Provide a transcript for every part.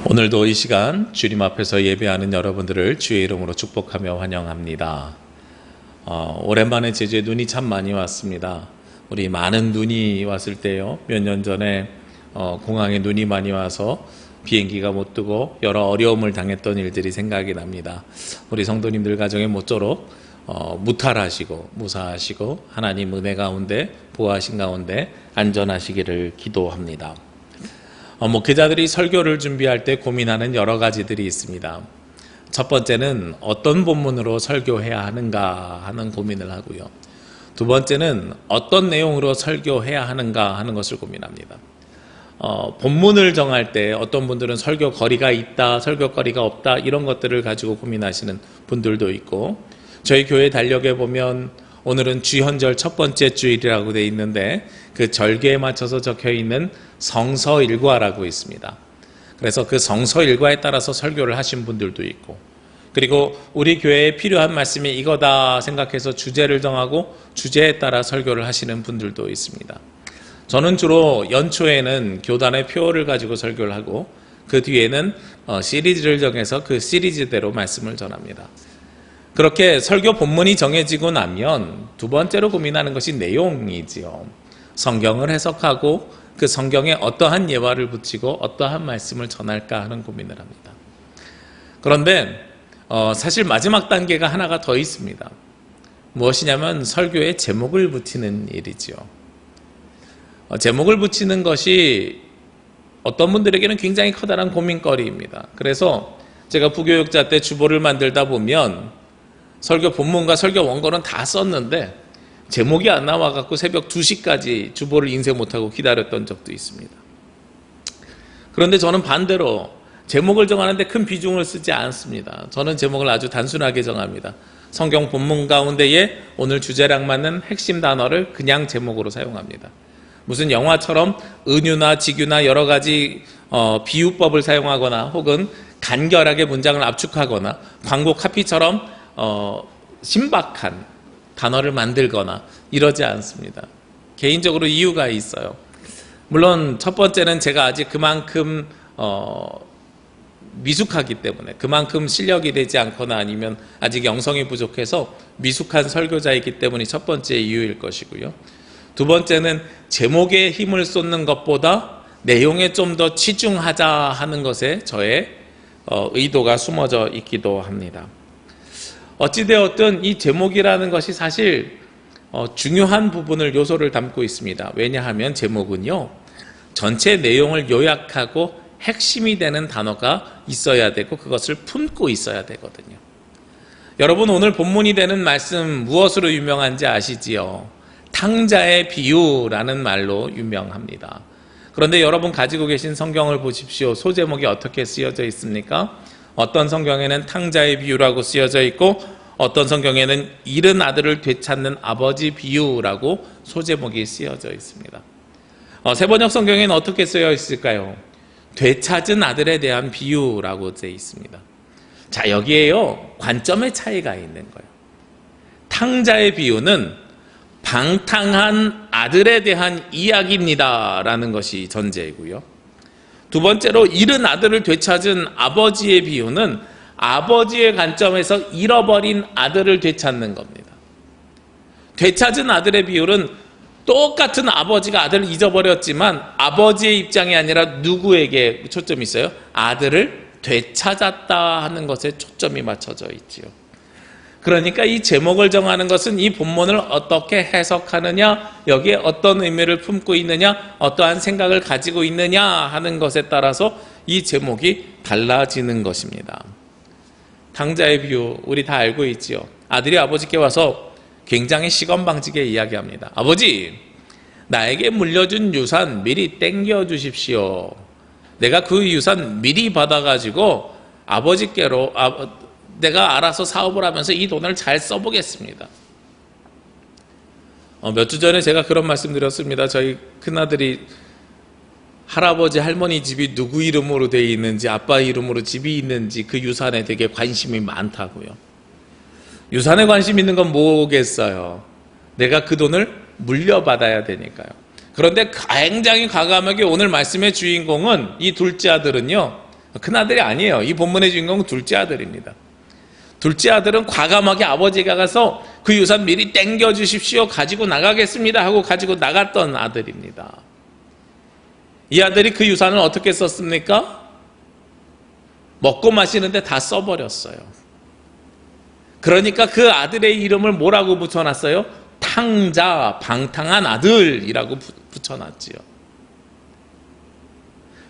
오늘도 이 시간 주님 앞에서 예배하는 여러분들을 주의 이름으로 축복하며 환영합니다. 오랜만에 제주에 눈이 참 많이 왔습니다. 우리 많은 눈이 왔을 때요, 몇 년 전에 공항에 눈이 많이 와서 비행기가 못 뜨고 여러 어려움을 당했던 일들이 생각이 납니다. 우리 성도님들 가정에 모쪼록 무탈하시고 무사하시고 하나님 은혜 가운데 보호하신 가운데 안전하시기를 기도합니다. 목회자들이 설교를 준비할 때 고민하는 여러 가지들이 있습니다. 첫 번째는 어떤 본문으로 설교해야 하는가 하는 고민을 하고요. 두 번째는 어떤 내용으로 설교해야 하는가 하는 것을 고민합니다. 본문을 정할 때 어떤 분들은 설교거리가 있다, 설교거리가 없다 이런 것들을 가지고 고민하시는 분들도 있고, 저희 교회 달력에 보면 오늘은 주현절 첫 번째 주일이라고 되어 있는데 그 절기에 맞춰서 적혀 있는 성서일과라고 있습니다. 그래서 그 성서일과에 따라서 설교를 하신 분들도 있고, 그리고 우리 교회에 필요한 말씀이 이거다 생각해서 주제를 정하고 주제에 따라 설교를 하시는 분들도 있습니다. 저는 주로 연초에는 교단의 표를 가지고 설교를 하고, 그 뒤에는 시리즈를 정해서 그 시리즈대로 말씀을 전합니다. 그렇게 설교 본문이 정해지고 나면 두 번째로 고민하는 것이 내용이지요. 성경을 해석하고 그 성경에 어떠한 예화를 붙이고 어떠한 말씀을 전할까 하는 고민을 합니다. 그런데 사실 마지막 단계가 하나가 더 있습니다. 무엇이냐면 설교에 제목을 붙이는 일이지요. 제목을 붙이는 것이 어떤 분들에게는 굉장히 커다란 고민거리입니다. 그래서 제가 부교육자 때 주보를 만들다 보면 설교 본문과 설교 원고는 다 썼는데 제목이 안 나와갖고 새벽 2시까지 주보를 인쇄 못하고 기다렸던 적도 있습니다. 그런데 저는 반대로 제목을 정하는데 큰 비중을 쓰지 않습니다. 저는 제목을 아주 단순하게 정합니다. 성경 본문 가운데에 오늘 주제랑 맞는 핵심 단어를 그냥 제목으로 사용합니다. 무슨 영화처럼 은유나 직유나 여러 가지 비유법을 사용하거나 혹은 간결하게 문장을 압축하거나 광고 카피처럼 신박한 단어를 만들거나 이러지 않습니다. 개인적으로 이유가 있어요. 물론 첫 번째는 제가 아직 그만큼 미숙하기 때문에, 그만큼 실력이 되지 않거나 아니면 아직 영성이 부족해서 미숙한 설교자이기 때문이 첫 번째 이유일 것이고요. 두 번째는 제목에 힘을 쏟는 것보다 내용에 좀 더 치중하자 하는 것에 저의 의도가 숨어져 있기도 합니다. 어찌되었든 이 제목이라는 것이 사실 중요한 부분을, 요소를 담고 있습니다. 왜냐하면 제목은요, 전체 내용을 요약하고 핵심이 되는 단어가 있어야 되고 그것을 품고 있어야 되거든요. 여러분, 오늘 본문이 되는 말씀 무엇으로 유명한지 아시지요? 탕자의 비유라는 말로 유명합니다. 그런데 여러분 가지고 계신 성경을 보십시오. 소제목이 어떻게 쓰여져 있습니까? 어떤 성경에는 탕자의 비유라고 쓰여져 있고 어떤 성경에는 잃은 아들을 되찾는 아버지 비유라고 소제목이 쓰여져 있습니다. 세번역 성경에는 어떻게 쓰여 있을까요? 되찾은 아들에 대한 비유라고 되어 있습니다. 자, 여기에요, 관점의 차이가 있는 거예요. 탕자의 비유는 방탕한 아들에 대한 이야기입니다 라는 것이 전제이고요. 두 번째로 잃은 아들을 되찾은 아버지의 비유는 아버지의 관점에서 잃어버린 아들을 되찾는 겁니다. 되찾은 아들의 비유는 똑같은 아버지가 아들을 잊어버렸지만 아버지의 입장이 아니라 누구에게 초점이 있어요? 아들을 되찾았다 하는 것에 초점이 맞춰져 있지요. 그러니까 이 제목을 정하는 것은 이 본문을 어떻게 해석하느냐, 여기에 어떤 의미를 품고 있느냐, 어떠한 생각을 가지고 있느냐 하는 것에 따라서 이 제목이 달라지는 것입니다. 탕자의 비유 우리 다 알고 있지요. 아들이 아버지께 와서 굉장히 시건방지게 이야기합니다. 아버지, 나에게 물려준 유산 미리 땡겨 주십시오. 내가 그 유산 미리 받아가지고 아버지께로 내가 알아서 사업을 하면서 이 돈을 잘 써보겠습니다. 몇 주 전에 제가 그런 말씀 드렸습니다. 저희 큰아들이 할아버지 할머니 집이 누구 이름으로 되어 있는지, 아빠 이름으로 집이 있는지 그 유산에 되게 관심이 많다고요. 유산에 관심 있는 건 뭐겠어요? 내가 그 돈을 물려받아야 되니까요. 그런데 굉장히 과감하게 오늘 말씀의 주인공은 이 둘째 아들은요, 큰아들이 아니에요. 이 본문의 주인공은 둘째 아들입니다. 둘째 아들은 과감하게 아버지가 가서 그 유산 미리 땡겨주십시오, 가지고 나가겠습니다 하고 가지고 나갔던 아들입니다. 이 아들이 그 유산을 어떻게 썼습니까? 먹고 마시는데 다 써버렸어요. 그러니까 그 아들의 이름을 뭐라고 붙여놨어요? 탕자, 방탕한 아들이라고 붙여놨지요.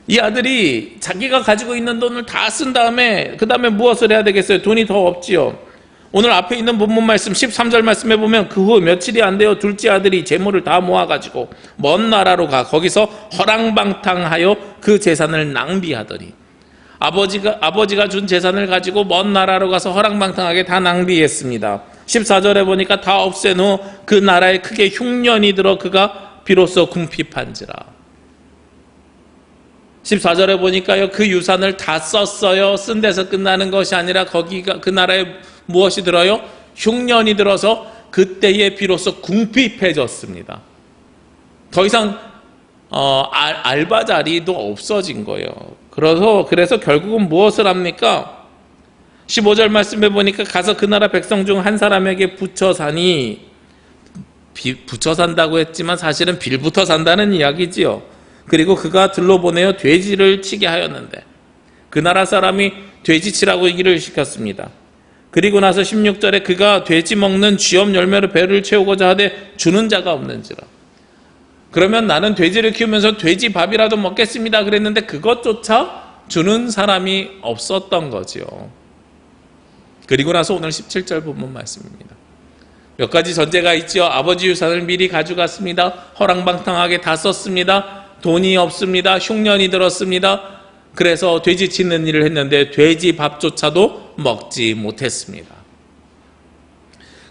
이 아들이 자기가 가지고 있는 돈을 다 쓴 다음에 그 다음에 무엇을 해야 되겠어요? 돈이 더 없지요. 오늘 앞에 있는 본문 말씀 13절 말씀에 보면 그 후 며칠이 안 되어 둘째 아들이 재물을 다 모아가지고 먼 나라로 가 거기서 허랑방탕하여 그 재산을 낭비하더니 아버지가 준 재산을 가지고 먼 나라로 가서 허랑방탕하게 다 낭비했습니다. 14절에 보니까 다 없앤 후 그 나라에 크게 흉년이 들어 그가 비로소 궁핍한지라. 14절에 보니까요, 그 유산을 다 썼어요. 쓴 데서 끝나는 것이 아니라 거기가 그 나라에 무엇이 들어요? 흉년이 들어서 그때에 비로소 궁핍해졌습니다. 더 이상 알바 자리도 없어진 거예요. 그래서 결국은 무엇을 합니까? 15절 말씀해 보니까 가서 그 나라 백성 중 한 사람에게 붙여 사니, 붙여 산다고 했지만 사실은 빌부터 산다는 이야기지요. 그리고 그가 들러보내어 돼지를 치게 하였는데 그 나라 사람이 돼지 치라고 일을 시켰습니다. 그리고 나서 16절에 그가 돼지 먹는 쥐업 열매로 배를 채우고자 하되 주는 자가 없는지라. 그러면 나는 돼지를 키우면서 돼지 밥이라도 먹겠습니다 그랬는데 그것조차 주는 사람이 없었던 거지요. 그리고 나서 오늘 17절 본문 말씀입니다. 몇 가지 전제가 있죠. 아버지 유산을 미리 가져갔습니다. 허랑방탕하게 다 썼습니다. 돈이 없습니다. 흉년이 들었습니다. 그래서 돼지 치는 일을 했는데 돼지 밥조차도 먹지 못했습니다.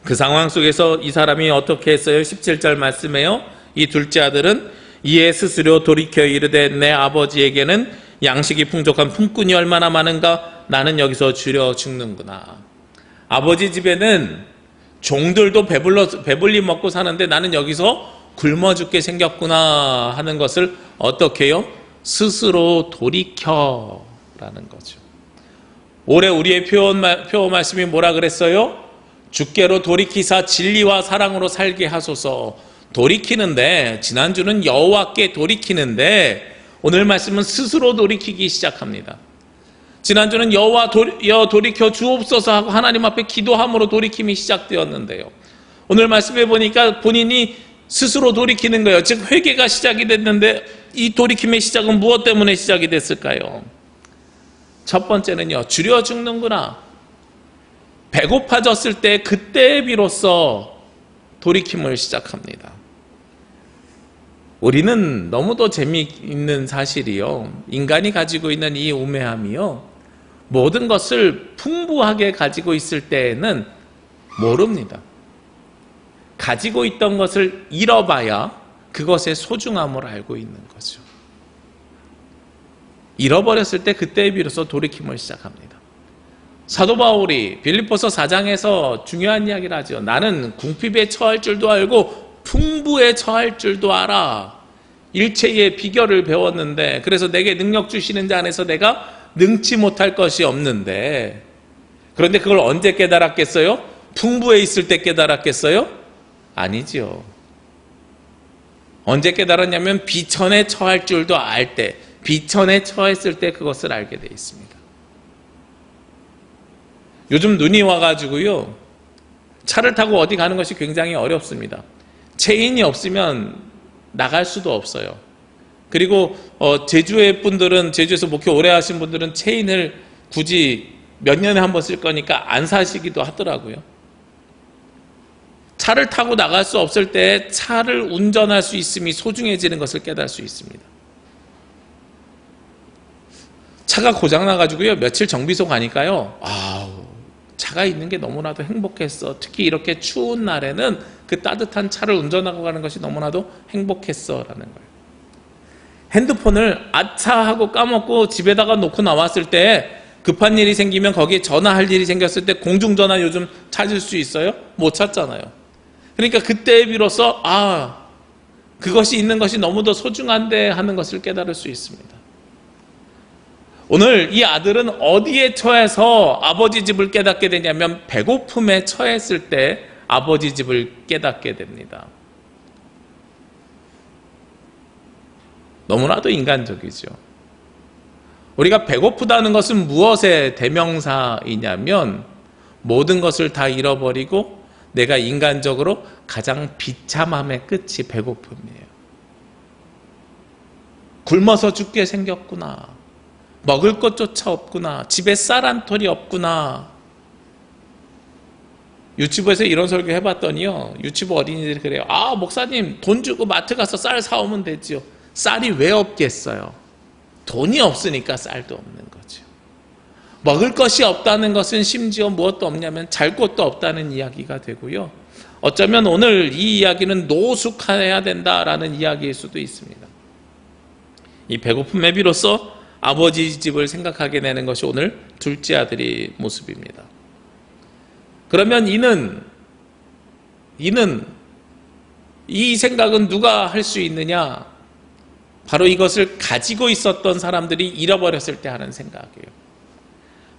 그 상황 속에서 이 사람이 어떻게 했어요? 17절 말씀에요. 이 둘째 아들은 이에 스스로 돌이켜 이르되 내 아버지에게는 양식이 풍족한 품꾼이 얼마나 많은가? 나는 여기서 줄여 죽는구나. 아버지 집에는 종들도 배불리 먹고 사는데 나는 여기서 굶어 죽게 생겼구나 하는 것을 어떻게 해요? 스스로 돌이켜라는 거죠. 올해 우리의 표어 말씀이 뭐라 그랬어요? 주께로 돌이키사 진리와 사랑으로 살게 하소서. 돌이키는데, 지난주는 여호와께 돌이키는데 오늘 말씀은 스스로 돌이키기 시작합니다. 지난주는 여호와 돌이켜 주옵소서 하고 하나님 앞에 기도함으로 돌이킴이 시작되었는데요. 오늘 말씀해 보니까 본인이 스스로 돌이키는 거예요. 즉 회개가 시작이 됐는데 이 돌이킴의 시작은 무엇 때문에 시작이 됐을까요? 첫 번째는요, 줄여 죽는구나. 배고파졌을 때 그때 비로소 돌이킴을 시작합니다. 우리는 너무도 재미있는 사실이요, 인간이 가지고 있는 이 우매함이요, 모든 것을 풍부하게 가지고 있을 때에는 모릅니다. 가지고 있던 것을 잃어봐야 그것의 소중함을 알고 있는 거죠. 잃어버렸을 때 그때에 비로소 돌이킴을 시작합니다. 사도 바울이 빌립보서 4장에서 중요한 이야기를 하죠. 나는 궁핍에 처할 줄도 알고 풍부에 처할 줄도 알아. 일체의 비결을 배웠는데, 그래서 내게 능력 주시는 자 안에서 내가 능치 못할 것이 없는데, 그런데 그걸 언제 깨달았겠어요? 풍부에 있을 때 깨달았겠어요? 아니죠. 언제 깨달았냐면 비천에 처할 줄도 알 때, 비천에 처했을 때 그것을 알게 되어 있습니다. 요즘 눈이 와가지고요, 차를 타고 어디 가는 것이 굉장히 어렵습니다. 체인이 없으면 나갈 수도 없어요. 그리고 제주의 분들은, 제주에서 목회 오래 하신 분들은 체인을 굳이 몇 년에 한 번 쓸 거니까 안 사시기도 하더라고요. 차를 타고 나갈 수 없을 때 차를 운전할 수 있음이 소중해지는 것을 깨달을 수 있습니다. 차가 고장나가지고요, 며칠 정비소 가니까요, 차가 있는 게 너무나도 행복했어. 특히 이렇게 추운 날에는 그 따뜻한 차를 운전하고 가는 것이 너무나도 행복했어 라는 거예요. 핸드폰을 아차 하고 까먹고 집에다가 놓고 나왔을 때 급한 일이 생기면 거기에 전화할 일이 생겼을 때 공중전화 요즘 찾을 수 있어요? 못 찾잖아요. 그러니까 그때에 비로소 그것이 있는 것이 너무도 소중한데 하는 것을 깨달을 수 있습니다. 오늘 이 아들은 어디에 처해서 아버지 집을 깨닫게 되냐면 배고픔에 처했을 때 아버지 집을 깨닫게 됩니다. 너무나도 인간적이죠. 우리가 배고프다는 것은 무엇의 대명사이냐면 모든 것을 다 잃어버리고 내가 인간적으로 가장 비참함의 끝이 배고픔이에요. 굶어서 죽게 생겼구나. 먹을 것조차 없구나. 집에 쌀 한 톨이 없구나. 유치부에서 이런 설교 해봤더니요, 유치부 어린이들이 그래요. 아, 목사님 돈 주고 마트 가서 쌀 사오면 되지요. 쌀이 왜 없겠어요? 돈이 없으니까 쌀도 없는 거죠. 먹을 것이 없다는 것은 심지어 무엇도 없냐면 잘 곳도 없다는 이야기가 되고요. 어쩌면 오늘 이 이야기는 노숙해야 된다라는 이야기일 수도 있습니다. 이 배고픔에 비로소 아버지 집을 생각하게 되는 것이 오늘 둘째 아들의 모습입니다. 그러면 이는 이 생각은 누가 할 수 있느냐? 바로 이것을 가지고 있었던 사람들이 잃어버렸을 때 하는 생각이에요.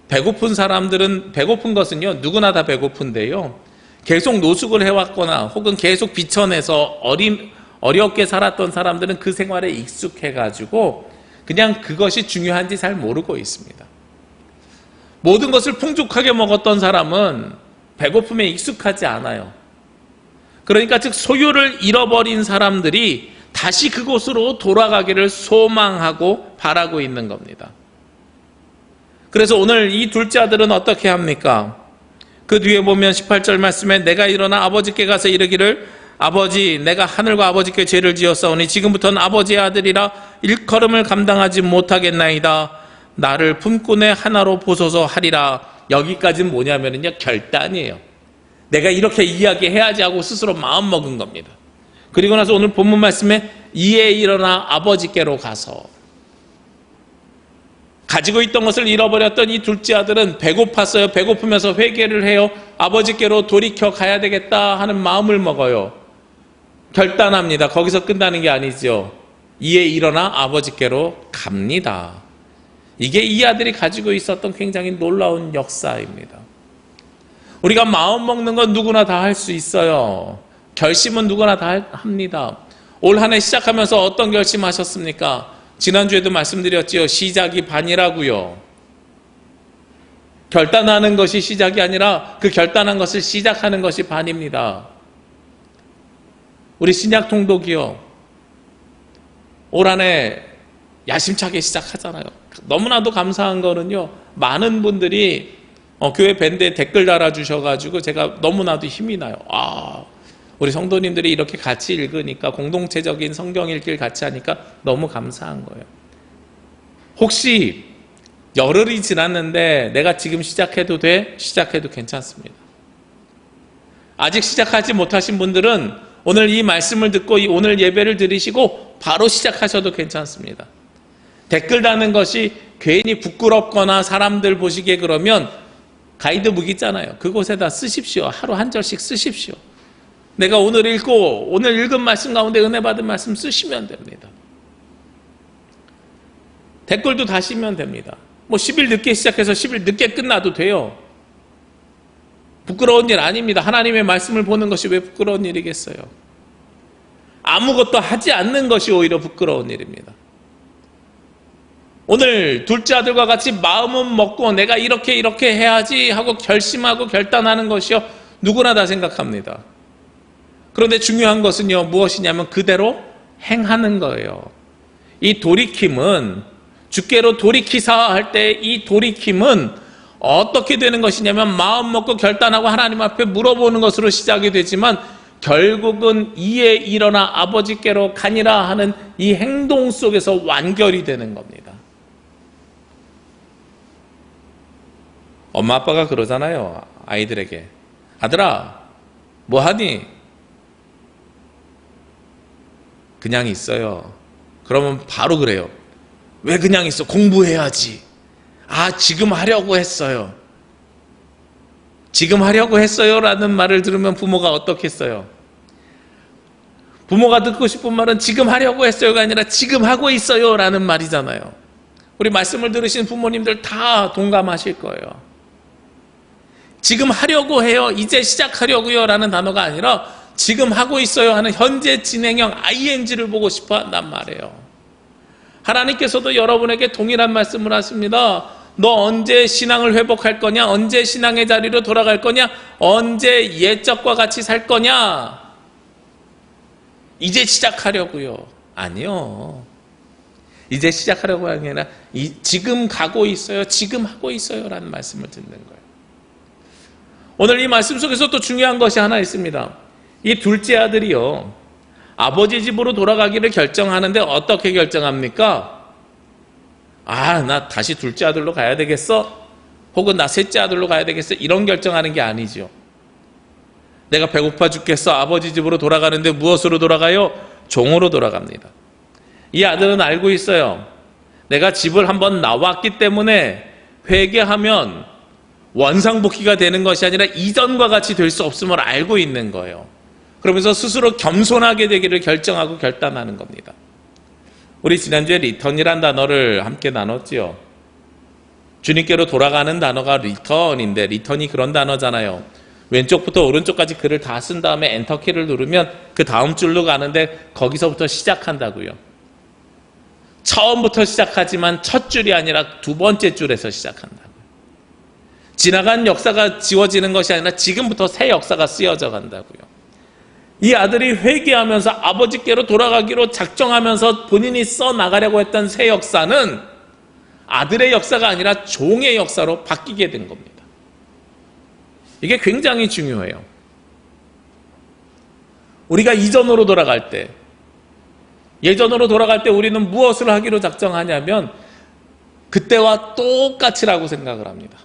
배고픈 사람들은, 배고픈 것은요, 누구나 다 배고픈데요, 계속 노숙을 해왔거나 혹은 계속 비천해서 어렵게 살았던 사람들은 그 생활에 익숙해가지고 그냥 그것이 중요한지 잘 모르고 있습니다. 모든 것을 풍족하게 먹었던 사람은 배고픔에 익숙하지 않아요. 그러니까 즉 소유를 잃어버린 사람들이 다시 그곳으로 돌아가기를 소망하고 바라고 있는 겁니다. 그래서 오늘 이 둘째 아들은 어떻게 합니까? 그 뒤에 보면 18절 말씀에 내가 일어나 아버지께 가서 이르기를 아버지, 내가 하늘과 아버지께 죄를 지었사오니 지금부터는 아버지의 아들이라 일컬음을 감당하지 못하겠나이다. 나를 품꾼의 하나로 보소서 하리라. 여기까지는 뭐냐면요, 결단이에요. 내가 이렇게 이야기해야지 하고 스스로 마음먹은 겁니다. 그리고 나서 오늘 본문 말씀에 이에 일어나 아버지께로 가서, 가지고 있던 것을 잃어버렸던 이 둘째 아들은 배고팠어요. 배고프면서 회개를 해요. 아버지께로 돌이켜 가야 되겠다 하는 마음을 먹어요. 결단합니다. 거기서 끝나는 게 아니죠. 이에 일어나 아버지께로 갑니다. 이게 이 아들이 가지고 있었던 굉장히 놀라운 역사입니다. 우리가 마음 먹는 건 누구나 다 할 수 있어요. 결심은 누구나 다 합니다. 올 한 해 시작하면서 어떤 결심하셨습니까? 지난주에도 말씀드렸지요. 시작이 반이라고요. 결단하는 것이 시작이 아니라 그 결단한 것을 시작하는 것이 반입니다. 우리 신약 통독이요, 올 한 해 야심차게 시작하잖아요. 너무나도 감사한 거는요, 많은 분들이 교회 밴드에 댓글 달아주셔가지고 제가 너무나도 힘이 나요. 우리 성도님들이 이렇게 같이 읽으니까, 공동체적인 성경 읽기를 같이 하니까 너무 감사한 거예요. 혹시 열흘이 지났는데 내가 지금 시작해도 돼? 시작해도 괜찮습니다. 아직 시작하지 못하신 분들은 오늘 이 말씀을 듣고 오늘 예배를 드리시고 바로 시작하셔도 괜찮습니다. 댓글 다는 것이 괜히 부끄럽거나 사람들 보시기에 그러면 가이드북 있잖아요. 그곳에다 쓰십시오. 하루 한 절씩 쓰십시오. 내가 오늘 읽고 오늘 읽은 말씀 가운데 은혜 받은 말씀 쓰시면 됩니다. 댓글도 다시면 됩니다. 10일 늦게 시작해서 10일 늦게 끝나도 돼요. 부끄러운 일 아닙니다. 하나님의 말씀을 보는 것이 왜 부끄러운 일이겠어요? 아무것도 하지 않는 것이 오히려 부끄러운 일입니다. 오늘 둘째 아들과 같이 마음은 먹고 내가 이렇게 해야지 하고 결심하고 결단하는 것이요, 누구나 다 생각합니다. 그런데 중요한 것은요, 무엇이냐면 그대로 행하는 거예요. 이 돌이킴은, 주께로 돌이키사 할 때 이 돌이킴은 어떻게 되는 것이냐면 마음 먹고 결단하고 하나님 앞에 물어보는 것으로 시작이 되지만 결국은 이에 일어나 아버지께로 가니라 하는 이 행동 속에서 완결이 되는 겁니다. 엄마 아빠가 그러잖아요, 아이들에게. 아들아, 뭐하니? 그냥 있어요. 그러면 바로 그래요. 왜 그냥 있어? 공부해야지. 지금 하려고 했어요. 지금 하려고 했어요 라는 말을 들으면 부모가 어떻겠어요? 부모가 듣고 싶은 말은 지금 하려고 했어요가 아니라 지금 하고 있어요 라는 말이잖아요. 우리 말씀을 들으신 부모님들 다 동감하실 거예요. 지금 하려고 해요, 이제 시작하려고요 라는 단어가 아니라 지금 하고 있어요 하는 현재 진행형 ing를 보고 싶어 한단 말이에요. 하나님께서도 여러분에게 동일한 말씀을 하십니다. 너 언제 신앙을 회복할 거냐? 언제 신앙의 자리로 돌아갈 거냐? 언제 옛적과 같이 살 거냐? 이제 시작하려고요. 아니요. 이제 시작하려고 하는 게 아니라 지금 가고 있어요. 지금 하고 있어요 라는 말씀을 듣는 거예요. 오늘 이 말씀 속에서 또 중요한 것이 하나 있습니다. 이 둘째 아들이요, 아버지 집으로 돌아가기를 결정하는데 어떻게 결정합니까? 나 다시 둘째 아들로 가야 되겠어? 혹은 나 셋째 아들로 가야 되겠어? 이런 결정하는 게 아니죠. 내가 배고파 죽겠어. 아버지 집으로 돌아가는데 무엇으로 돌아가요? 종으로 돌아갑니다. 이 아들은 알고 있어요. 내가 집을 한번 나왔기 때문에 회개하면 원상복귀가 되는 것이 아니라 이전과 같이 될 수 없음을 알고 있는 거예요. 그러면서 스스로 겸손하게 되기를 결정하고 결단하는 겁니다. 우리 지난주에 리턴이란 단어를 함께 나눴지요. 주님께로 돌아가는 단어가 리턴인데, 리턴이 그런 단어잖아요. 왼쪽부터 오른쪽까지 글을 다 쓴 다음에 엔터키를 누르면 그 다음 줄로 가는데 거기서부터 시작한다고요. 처음부터 시작하지만 첫 줄이 아니라 두 번째 줄에서 시작한다고요. 지나간 역사가 지워지는 것이 아니라 지금부터 새 역사가 쓰여져 간다고요. 이 아들이 회개하면서 아버지께로 돌아가기로 작정하면서 본인이 써나가려고 했던 새 역사는 아들의 역사가 아니라 종의 역사로 바뀌게 된 겁니다. 이게 굉장히 중요해요. 우리가 이전으로 돌아갈 때, 예전으로 돌아갈 때 우리는 무엇을 하기로 작정하냐면 그때와 똑같이라고 생각을 합니다.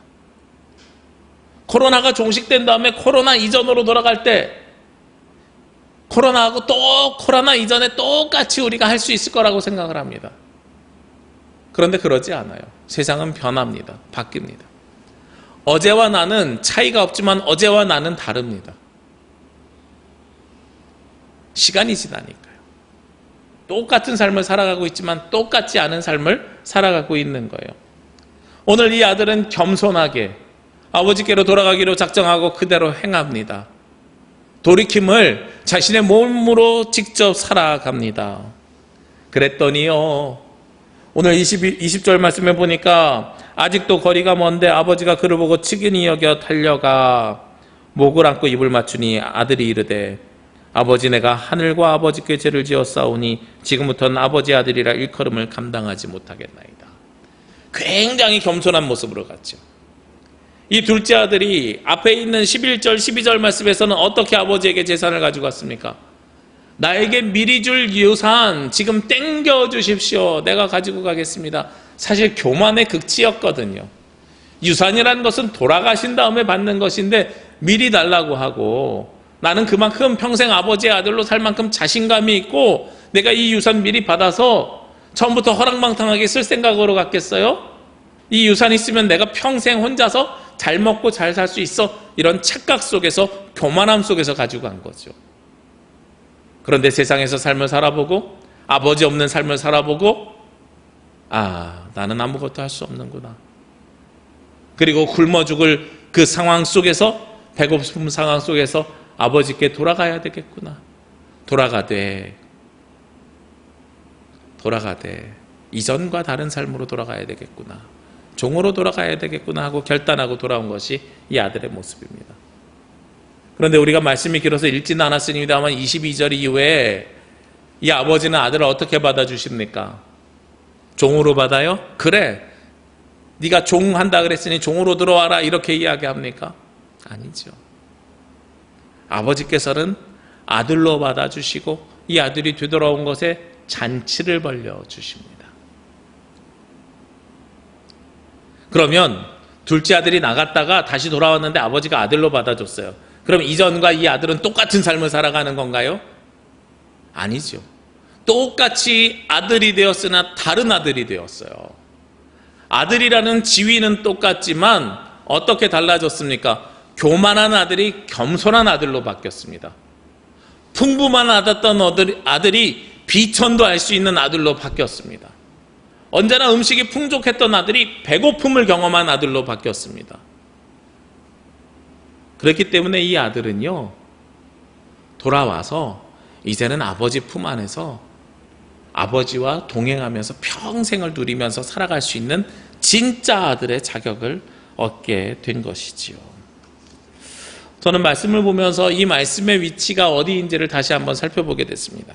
코로나가 종식된 다음에 코로나 이전으로 돌아갈 때 코로나하고 또 코로나 이전에 똑같이 우리가 할 수 있을 거라고 생각을 합니다. 그런데 그러지 않아요. 세상은 변합니다. 바뀝니다. 어제와 나는 차이가 없지만 어제와 나는 다릅니다. 시간이 지나니까요. 똑같은 삶을 살아가고 있지만 똑같지 않은 삶을 살아가고 있는 거예요. 오늘 이 아들은 겸손하게 아버지께로 돌아가기로 작정하고 그대로 행합니다. 돌이킴을 자신의 몸으로 직접 살아갑니다. 그랬더니요, 오늘 20절 말씀에 보니까 아직도 거리가 먼데 아버지가 그를 보고 측은히 여겨 달려가 목을 안고 입을 맞추니 아들이 이르되 아버지, 내가 하늘과 아버지께 죄를 지었사오니 지금부터는 아버지 아들이라 일컬음을 감당하지 못하겠나이다. 굉장히 겸손한 모습으로 갔죠. 이 둘째 아들이 앞에 있는 11절, 12절 말씀에서는 어떻게 아버지에게 재산을 가지고 갔습니까? 나에게 미리 줄 유산 지금 땡겨 주십시오. 내가 가지고 가겠습니다. 사실 교만의 극치였거든요. 유산이라는 것은 돌아가신 다음에 받는 것인데 미리 달라고 하고, 나는 그만큼 평생 아버지의 아들로 살 만큼 자신감이 있고 내가 이 유산 미리 받아서 처음부터 허랑방탕하게 쓸 생각으로 갔겠어요? 이 유산 있으면 내가 평생 혼자서 잘 먹고 잘 살 수 있어, 이런 착각 속에서, 교만함 속에서 가지고 간 거죠. 그런데 세상에서 삶을 살아보고 아버지 없는 삶을 살아보고 나는 아무것도 할 수 없는구나. 그리고 굶어 죽을 그 상황 속에서, 배고픔 상황 속에서 아버지께 돌아가야 되겠구나. 돌아가되 이전과 다른 삶으로 돌아가야 되겠구나. 종으로 돌아가야 되겠구나 하고 결단하고 돌아온 것이 이 아들의 모습입니다. 그런데 우리가 말씀이 길어서 읽지는 않았습니다만 22절 이후에 이 아버지는 아들을 어떻게 받아주십니까? 종으로 받아요? 그래, 네가 종한다 그랬으니 종으로 들어와라, 이렇게 이야기합니까? 아니죠. 아버지께서는 아들로 받아주시고 이 아들이 되돌아온 것에 잔치를 벌려주십니다. 그러면 둘째 아들이 나갔다가 다시 돌아왔는데 아버지가 아들로 받아줬어요. 그럼 이전과 이 아들은 똑같은 삶을 살아가는 건가요? 아니죠. 똑같이 아들이 되었으나 다른 아들이 되었어요. 아들이라는 지위는 똑같지만 어떻게 달라졌습니까? 교만한 아들이 겸손한 아들로 바뀌었습니다. 풍부만 받았던 아들이 비천도 할 수 있는 아들로 바뀌었습니다. 언제나 음식이 풍족했던 아들이 배고픔을 경험한 아들로 바뀌었습니다. 그렇기 때문에 이 아들은요, 돌아와서 이제는 아버지 품 안에서 아버지와 동행하면서 평생을 누리면서 살아갈 수 있는 진짜 아들의 자격을 얻게 된 것이지요. 저는 말씀을 보면서 이 말씀의 위치가 어디인지를 다시 한번 살펴보게 됐습니다.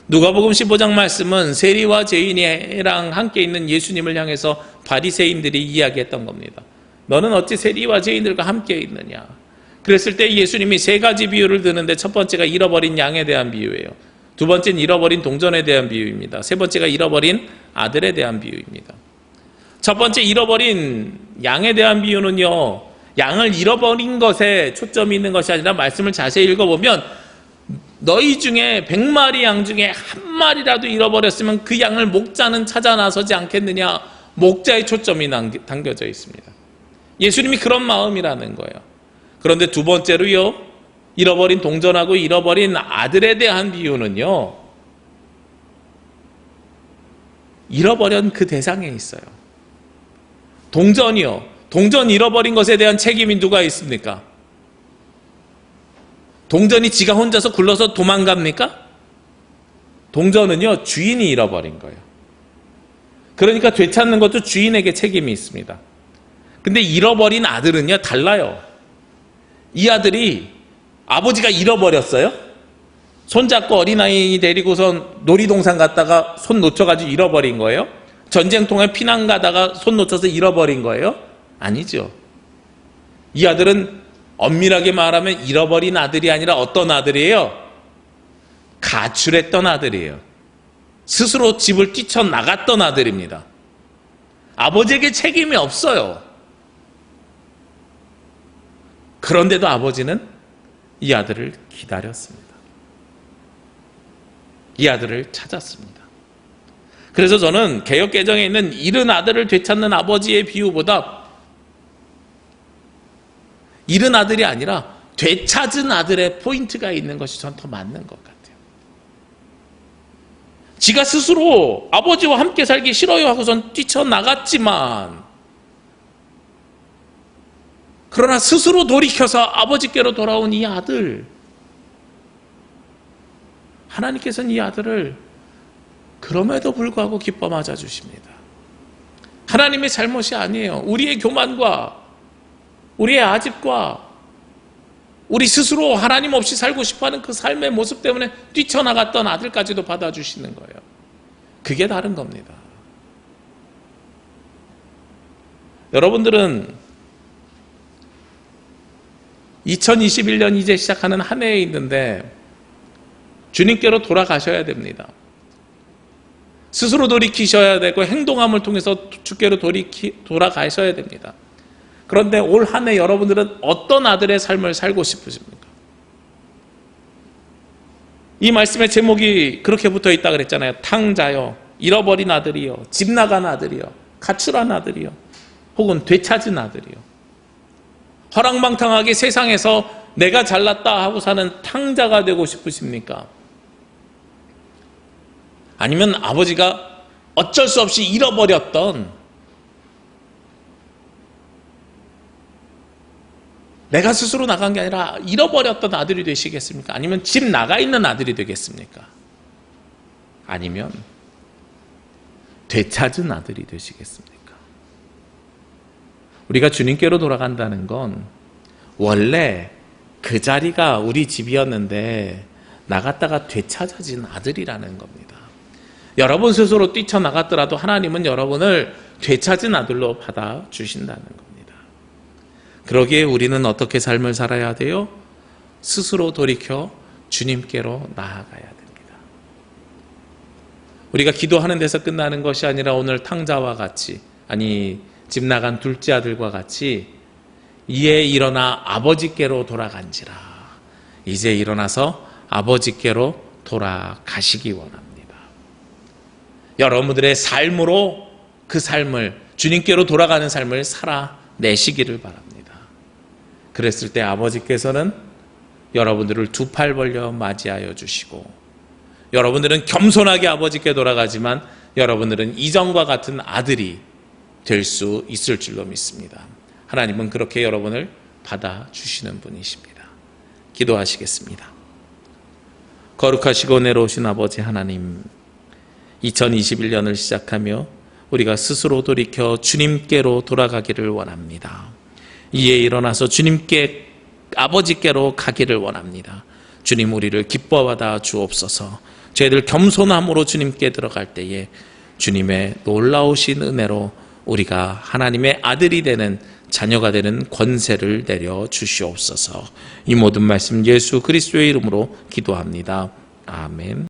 누가복음 15장 말씀은 세리와 죄인이랑 함께 있는 예수님을 향해서 바리새인들이 이야기했던 겁니다. 너는 어찌 세리와 죄인들과 함께 있느냐. 그랬을 때 예수님이 세 가지 비유를 드는데 첫 번째가 잃어버린 양에 대한 비유예요. 두 번째는 잃어버린 동전에 대한 비유입니다. 세 번째가 잃어버린 아들에 대한 비유입니다. 첫 번째 잃어버린 양에 대한 비유는요, 양을 잃어버린 것에 초점이 있는 것이 아니라 말씀을 자세히 읽어보면 너희 중에 100마리 양 중에 한 마리라도 잃어버렸으면 그 양을 목자는 찾아 나서지 않겠느냐, 목자의 초점이 담겨져 있습니다. 예수님이 그런 마음이라는 거예요. 그런데 두 번째로요, 잃어버린 동전하고 잃어버린 아들에 대한 비유는요, 잃어버린 그 대상에 있어요. 동전이요, 동전 잃어버린 것에 대한 책임이 누가 있습니까? 동전이 지가 혼자서 굴러서 도망갑니까? 동전은요, 주인이 잃어버린 거예요. 그러니까 되찾는 것도 주인에게 책임이 있습니다. 근데 잃어버린 아들은요, 달라요. 이 아들이 아버지가 잃어버렸어요. 손잡고 어린아이 데리고선 놀이동산 갔다가 손 놓쳐가지고 잃어버린 거예요? 전쟁통에 피난 가다가 손 놓쳐서 잃어버린 거예요? 아니죠. 이 아들은 엄밀하게 말하면 잃어버린 아들이 아니라 어떤 아들이에요? 가출했던 아들이에요. 스스로 집을 뛰쳐나갔던 아들입니다. 아버지에게 책임이 없어요. 그런데도 아버지는 이 아들을 기다렸습니다. 이 아들을 찾았습니다. 그래서 저는 개역개정에 있는 잃은 아들을 되찾는 아버지의 비유보다 잃은 아들이 아니라 되찾은 아들의 포인트가 있는 것이 전 더 맞는 것 같아요. 지가 스스로 아버지와 함께 살기 싫어요 하고선 뛰쳐나갔지만, 그러나 스스로 돌이켜서 아버지께로 돌아온 이 아들, 하나님께서는 이 아들을 그럼에도 불구하고 기뻐 맞아주십니다. 하나님의 잘못이 아니에요. 우리의 교만과 우리의 아집과 우리 스스로 하나님 없이 살고 싶어하는 그 삶의 모습 때문에 뛰쳐나갔던 아들까지도 받아주시는 거예요. 그게 다른 겁니다. 여러분들은 2021년 이제 시작하는 한 해에 있는데 주님께로 돌아가셔야 됩니다. 스스로 돌이키셔야 되고 행동함을 통해서 주께로 돌아가셔야 됩니다. 그런데 올 한 해 여러분들은 어떤 아들의 삶을 살고 싶으십니까? 이 말씀의 제목이 그렇게 붙어 있다 그랬잖아요. 탕자요, 잃어버린 아들이요, 집 나간 아들이요, 가출한 아들이요, 혹은 되찾은 아들이요. 허랑방탕하게 세상에서 내가 잘났다 하고 사는 탕자가 되고 싶으십니까? 아니면 아버지가 어쩔 수 없이 잃어버렸던, 내가 스스로 나간 게 아니라 잃어버렸던 아들이 되시겠습니까? 아니면 집 나가 있는 아들이 되겠습니까? 아니면 되찾은 아들이 되시겠습니까? 우리가 주님께로 돌아간다는 건 원래 그 자리가 우리 집이었는데 나갔다가 되찾아진 아들이라는 겁니다. 여러분 스스로 뛰쳐나갔더라도 하나님은 여러분을 되찾은 아들로 받아주신다는 겁니다. 그러기에 우리는 어떻게 삶을 살아야 돼요? 스스로 돌이켜 주님께로 나아가야 됩니다. 우리가 기도하는 데서 끝나는 것이 아니라 오늘 탕자와 같이, 아니 집 나간 둘째 아들과 같이 이에 일어나 아버지께로 돌아간지라, 이제 일어나서 아버지께로 돌아가시기 원합니다. 여러분들의 삶으로 그 삶을, 주님께로 돌아가는 삶을 살아내시기를 바랍니다. 그랬을 때 아버지께서는 여러분들을 두 팔 벌려 맞이하여 주시고, 여러분들은 겸손하게 아버지께 돌아가지만 여러분들은 이전과 같은 아들이 될 수 있을 줄로 믿습니다. 하나님은 그렇게 여러분을 받아주시는 분이십니다. 기도하시겠습니다. 거룩하시고 은혜로우신 아버지 하나님, 2021년을 시작하며 우리가 스스로 돌이켜 주님께로 돌아가기를 원합니다. 이에 일어나서 주님께, 아버지께로 가기를 원합니다. 주님, 우리를 기뻐받아 주옵소서. 저희들 겸손함으로 주님께 들어갈 때에 주님의 놀라우신 은혜로 우리가 하나님의 아들이 되는, 자녀가 되는 권세를 내려 주시옵소서. 이 모든 말씀 예수 그리스도의 이름으로 기도합니다. 아멘.